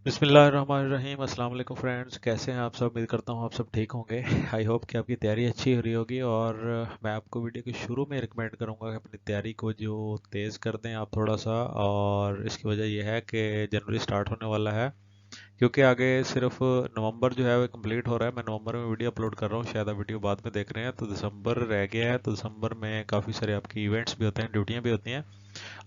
बिस्मिल्लाहिर्रहमानिर्रहीम। अस्सलाम वालेकुम फ्रेंड्स, कैसे हैं आप सब। उम्मीद करता हूँ आप सब ठीक होंगे। आई होप कि आपकी तैयारी अच्छी हो रही होगी। और मैं आपको वीडियो के शुरू में रिकमेंड करूँगा कि अपनी तैयारी को जो तेज़ कर दें आप थोड़ा सा। और इसकी वजह यह है कि जनवरी स्टार्ट होने वाला है, क्योंकि आगे सिर्फ नवंबर जो है वो कंप्लीट हो रहा है। मैं नवंबर में वीडियो अपलोड कर रहा हूँ, शायद आप वीडियो बाद में देख रहे हैं, तो दिसंबर रह गया है। तो दिसंबर में काफ़ी सारे आपकी इवेंट्स भी होते हैं, ड्यूटियाँ भी होती हैं।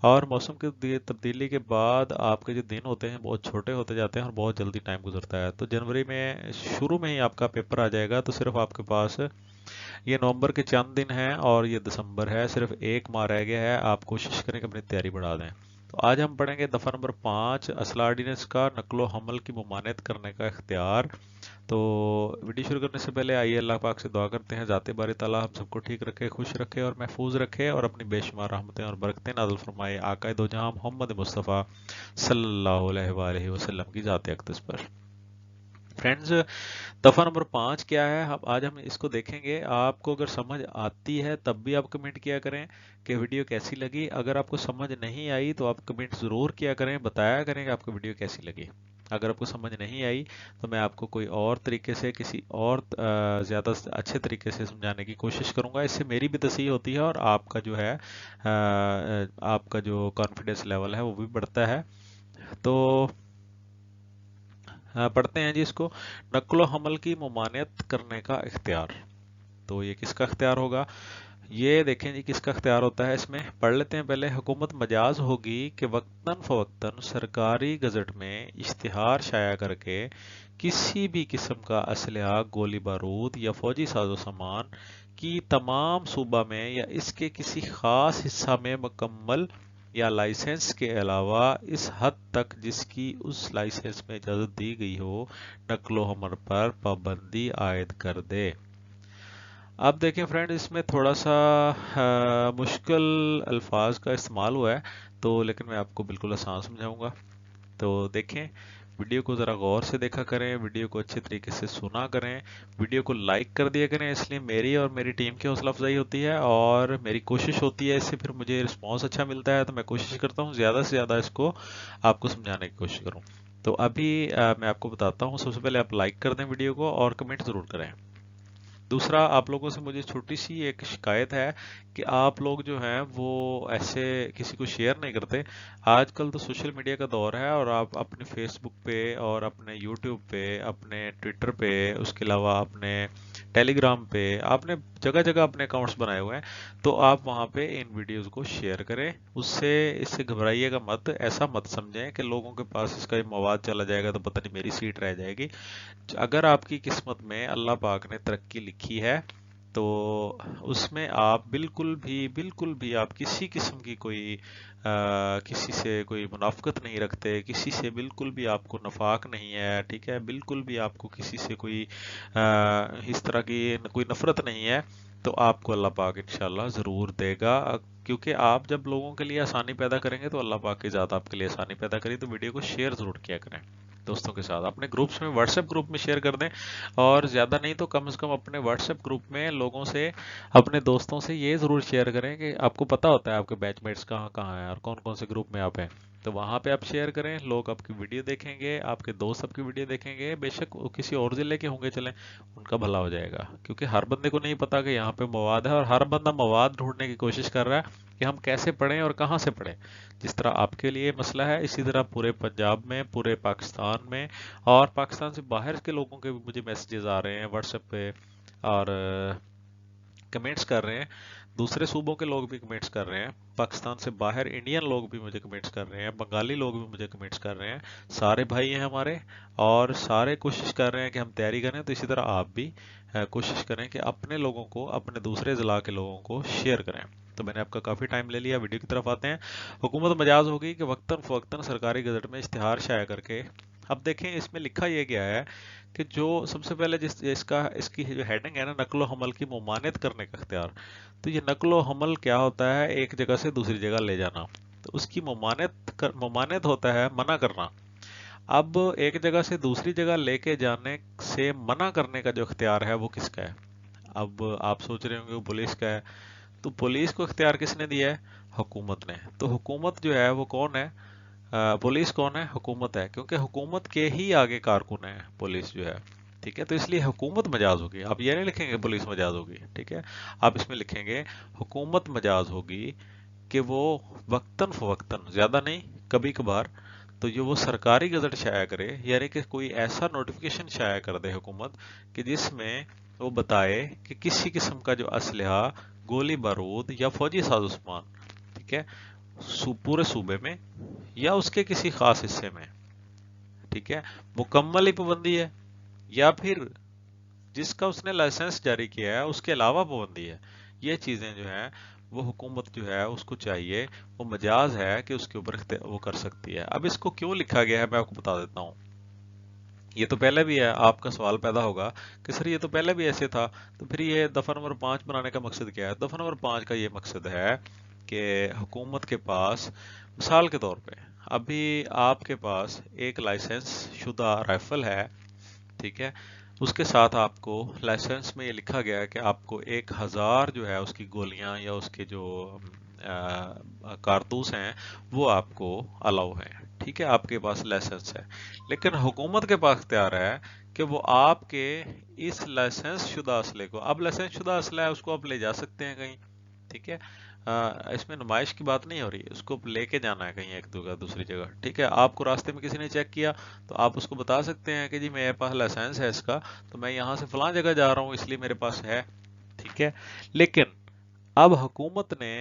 और मौसम की तब्दीली के बाद आपके जो दिन होते हैं बहुत छोटे होते जाते हैं और बहुत जल्दी टाइम गुजरता है। तो जनवरी में शुरू में ही आपका पेपर आ जाएगा, तो सिर्फ आपके पास ये नवंबर के चंद दिन हैं और ये दिसंबर है, सिर्फ एक माह रह गया है। आप कोशिश करें कि अपनी तैयारी बढ़ा दें। तो आज हम पढ़ेंगे दफ़ा नंबर 5, असला आर्डीनेंस का नकलो हमल की ममानियत करने का इख्तियार। तो वीडियो शुरू करने से पहले आइए अल्लाह पाक से दुआ करते हैं, ज़ाते बारी ताला हम सबको ठीक रखे, खुश रखे और महफूज रखे, और अपनी बेशुमार रहमतें और बरकतें नाज़िल फरमाए आका दो जहां मोहम्मद मुस्तफ़ा सल्लल्लाहु अलैहि वसल्लम की ज़ात अक़दस पर। फ्रेंड्स, दफ़ा नंबर 5 क्या है, आज हम इसको देखेंगे। आपको अगर समझ आती है तब भी आप कमेंट किया करें कि वीडियो कैसी लगी। अगर आपको समझ नहीं आई तो आप कमेंट ज़रूर किया करें, बताया करें कि आपको वीडियो कैसी लगी। अगर आपको समझ नहीं आई तो मैं आपको कोई और तरीके से, किसी और ज़्यादा अच्छे तरीके से समझाने की कोशिश करूंगा। इससे मेरी भी तसल्ली होती है और आपका जो है आपका जो कॉन्फिडेंस लेवल है वो भी बढ़ता है। तो पढ़ते हैं जी इसको। नक्लो हमल की ममानियत करने का इख्तियार। तो ये किसका इख्तियार होगा, ये देखें जी किसका इख्तियार होता है। इसमें पढ़ लेते हैं पहले। हुकूमत मजाज होगी कि वक्तन फवक्तन सरकारी गजट में इश्तिहार शाया करके किसी भी किस्म का असलहा, गोली बारूद या फौजी साजो सामान की तमाम सूबा में या इसके किसी खास हिस्सा में मुकम्मल या लाइसेंस के अलावा इस हद तक जिसकी उस लाइसेंस में इजाज़त दी गई हो, नकलो हमल पर पाबंदी आयद कर दे। अब देखें फ्रेंड, इसमें थोड़ा सा मुश्किल अल्फाज का इस्तेमाल हुआ है, तो लेकिन मैं आपको बिल्कुल आसान समझाऊंगा। तो देखें, वीडियो को ज़रा गौर से देखा करें, वीडियो को अच्छे तरीके से सुना करें, वीडियो को लाइक कर दिया करें। इसलिए मेरी और मेरी टीम की हौसला अफजाई होती है और मेरी कोशिश होती है, इससे फिर मुझे रिस्पॉन्स अच्छा मिलता है। तो मैं कोशिश करता हूँ ज़्यादा से ज़्यादा इसको आपको समझाने की कोशिश करूँ। तो अभी मैं आपको बताता हूँ। सबसे पहले आप लाइक कर दें वीडियो को और कमेंट ज़रूर करें। दूसरा, आप लोगों से मुझे छोटी सी एक शिकायत है कि आप लोग जो हैं वो ऐसे किसी को शेयर नहीं करते। आजकल तो सोशल मीडिया का दौर है और आप अपने फेसबुक पे और अपने यूट्यूब पे, अपने ट्विटर पे, उसके अलावा अपने टेलीग्राम पे, आपने जगह जगह अपने अकाउंट्स बनाए हुए हैं। तो आप वहाँ पे इन वीडियोस को शेयर करें। उससे इससे घबराइएगा मत, ऐसा मत समझें कि लोगों के पास इसका ये मवाद चला जाएगा तो पता नहीं मेरी सीट रह जाएगी। अगर आपकी किस्मत में अल्लाह पाक ने तरक्की लिखी है तो उसमें आप बिल्कुल भी आप किसी किस्म की कोई किसी से कोई मुनाफकत नहीं रखते, किसी से बिल्कुल भी आपको नफाक नहीं है, ठीक है। बिल्कुल भी आपको किसी से कोई इस तरह की कोई नफरत नहीं है। तो आपको अल्लाह पाक इंशाल्लाह ज़रूर देगा। क्योंकि आप जब लोगों के लिए आसानी पैदा करेंगे तो अल्लाह पाक की ज़ात आपके लिए आसानी पैदा करेगी। तो वीडियो को शेयर ज़रूर किया करें दोस्तों के साथ, अपने ग्रुप्स में, व्हाट्सएप ग्रुप में शेयर कर दें। और ज़्यादा नहीं तो कम से कम अपने व्हाट्सएप ग्रुप में लोगों से, अपने दोस्तों से ये ज़रूर शेयर करें कि आपको पता होता है आपके बैचमेट्स कहाँ कहाँ हैं और कौन कौन से ग्रुप में आप हैं। तो वहाँ पे आप शेयर करें, लोग आपकी वीडियो देखेंगे, आपके दोस्त आपकी वीडियो देखेंगे। बेशक वो किसी और ज़िले के होंगे, चलें, उनका भला हो जाएगा। क्योंकि हर बंदे को नहीं पता कि यहाँ पे मवाद है और हर बंदा मवाद ढूंढने की कोशिश कर रहा है कि हम कैसे पढ़ें और कहाँ से पढ़ें। जिस तरह आपके लिए मसला है, इसी तरह पूरे पंजाब में, पूरे पाकिस्तान में और पाकिस्तान से बाहर के लोगों के भी मुझे मैसेजेस आ रहे हैं व्हाट्सएप पे और कमेंट्स कर रहे हैं। दूसरे सूबों के लोग भी कमेंट्स कर रहे हैं, पाकिस्तान से बाहर इंडियन लोग भी मुझे कमेंट्स कर रहे हैं, बंगाली लोग भी मुझे कमेंट्स कर रहे हैं। सारे भाई हैं हमारे और सारे कोशिश कर रहे हैं कि हम तैयारी करें। तो इसी तरह आप भी कोशिश करें कि अपने लोगों को, अपने दूसरे ज़िला के लोगों को शेयर करें। तो मैंने आपका काफ़ी टाइम ले लिया, वीडियो की तरफ आते हैं। हुकूमत मजाज होगी कि वक्तन फ़वक्तन सरकारी गजट में इश्तिहार शाया करके। अब देखें इसमें लिखा यह गया है कि जो सबसे पहले जिस इसका इसकी जो हेडिंग है ना, नकलो हमल की ममानियत करने का इख्तियार। तो ये नकलो हमल क्या होता है, एक जगह से दूसरी जगह ले जाना। तो उसकी ममानियत होता है मना करना। अब एक जगह से दूसरी जगह लेके जाने से मना करने का जो इख्तियार है वो किसका है। अब आप सोच रहे होंगे वो पुलिस का है। तो पुलिस को इख्तियार किसने दिया है, हुकूमत ने। तो हुकूमत जो है वो कौन है, पुलिस कौन है? हुकूमत है, क्योंकि हुकूमत के ही आगे कारकुन है पुलिस जो है। ठीक है, तो इसलिए हुकूमत मजाज होगी। आप ये नहीं लिखेंगे पुलिस मजाज होगी, ठीक है, आप इसमें लिखेंगे हुकूमत मजाज होगी कि वो वक्तन फवक्तन, ज्यादा नहीं कभी कभार, तो ये वो सरकारी गजट शाया करे, यानी कि कोई ऐसा नोटिफिकेशन शाया कर दे हुकूमत कि जिसमें वो बताए कि किसी किस्म का जो असलहा, गोली बारूद या फौजी साजो सामान, ठीक है, पूरे सूबे में या उसके किसी खास हिस्से में, ठीक है, मुकम्मल ही पाबंदी है, या फिर जिसका उसने लाइसेंस जारी किया है उसके अलावा पाबंदी है। ये चीजें जो है वो हुकूमत जो है उसको चाहिए, वो मजाज है कि उसके ऊपर वो कर सकती है। अब इसको क्यों लिखा गया है मैं आपको बता देता हूँ। ये तो पहले भी है, आपका सवाल पैदा होगा कि सर ये तो पहले भी ऐसे था, तो फिर ये दफा नंबर 5 बनाने का मकसद क्या है? दफा नंबर 5 का ये मकसद है कि हुकूमत के पास, मिसाल के तौर पे, अभी आपके पास एक लाइसेंस शुदा राइफल है, ठीक है, उसके साथ आपको लाइसेंस में ये लिखा गया है कि आपको 1000 जो है उसकी गोलियां या उसके जो कारतूस हैं वो आपको अलाउ है, ठीक है, आपके पास लाइसेंस है। लेकिन हुकूमत के पास इख्तियार है कि वो आपके इस लाइसेंस शुदा असले को, अब लाइसेंस शुदा असला है उसको आप ले जा सकते हैं कहीं, ठीक है, इसमें नुमाइश की बात नहीं हो रही है, उसको लेके जाना है कहीं एक जगह दूसरी जगह, ठीक है, आपको रास्ते में किसी ने चेक किया तो आप उसको बता सकते हैं कि जी मेरे पास लाइसेंस है इसका, तो मैं यहाँ से फलां जगह जा रहा हूँ इसलिए मेरे पास है, ठीक है। लेकिन अब हुकूमत ने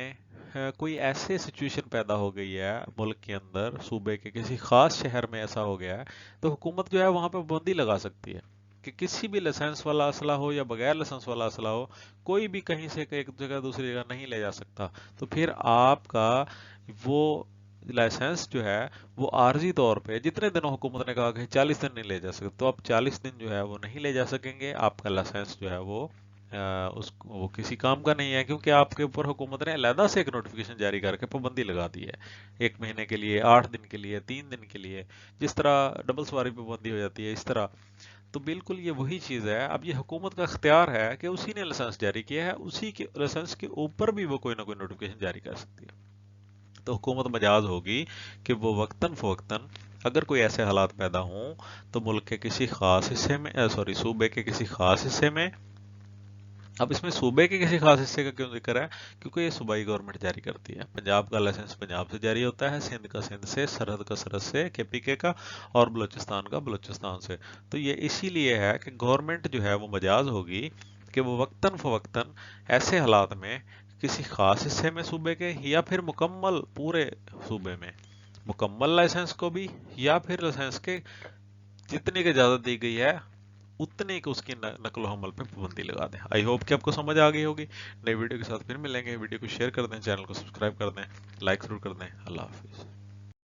कोई ऐसे सिचुएशन पैदा हो गई है मुल्क के अंदर, सूबे के किसी खास शहर में ऐसा हो गया है, तो हुकूमत जो है वहां पे पाबंदी लगा सकती है कि किसी भी लाइसेंस वाला असला हो या बगैर लाइसेंस वाला असला हो, कोई भी कहीं से एक जगह दूसरी जगह नहीं ले जा सकता। तो फिर आपका वो लाइसेंस जो है वो आर्जी तौर पे, जितने दिनों हुकूमत ने कहा कि 40 दिन नहीं ले जा सकते, तो आप 40 दिन जो है वो नहीं ले जा सकेंगे, आपका लाइसेंस जो है वो वो किसी काम का नहीं है, क्योंकि आपके ऊपर हुकूमत ने अलहदा से एक नोटिफिकेशन जारी करके पाबंदी लगा दी है, 1 महीने के लिए, 8 दिन के लिए, 3 दिन के लिए, जिस तरह डबल सवारी पे पाबंदी हो जाती है इस तरह। तो बिल्कुल ये वही चीज है, अब ये हुकूमत का इख्तियार है कि उसी ने लाइसेंस जारी किया है, उसी के लाइसेंस के ऊपर भी वो कोई ना कोई नोटिफिकेशन जारी कर सकती है। तो हुकूमत मजाज होगी कि वो वक्तन फवक्तन अगर कोई ऐसे हालात पैदा हों तो मुल्क के किसी खास हिस्से में, सॉरी सूबे के किसी खास हिस्से में, अब इसमें सूबे के किसी खास हिस्से का क्यों जिक्र है? क्योंकि ये सूबाई गवर्नमेंट जारी करती है। पंजाब का लाइसेंस पंजाब से जारी होता है, सिंध का सिंध से, सरहद का सरहद से, केपीके का, और बलूचिस्तान का बलूचिस्तान से। तो ये इसीलिए है कि गवर्नमेंट जो है वो मजाज होगी कि वो वक्तन फवक्तन ऐसे हालात में किसी खास हिस्से में सूबे के, या फिर मुकम्मल पूरे सूबे में, मुकम्मल लाइसेंस को भी, या फिर लाइसेंस के जितनी की इजाजत दी गई है उतने की उसकी नकल हमल पे पाबंदी लगा दें। आई होप कि आपको समझ आ गई होगी। नई वीडियो के साथ फिर मिलेंगे। वीडियो को शेयर कर दें, चैनल को सब्सक्राइब कर दें, लाइक जरूर कर दें। अल्लाह हाफिज।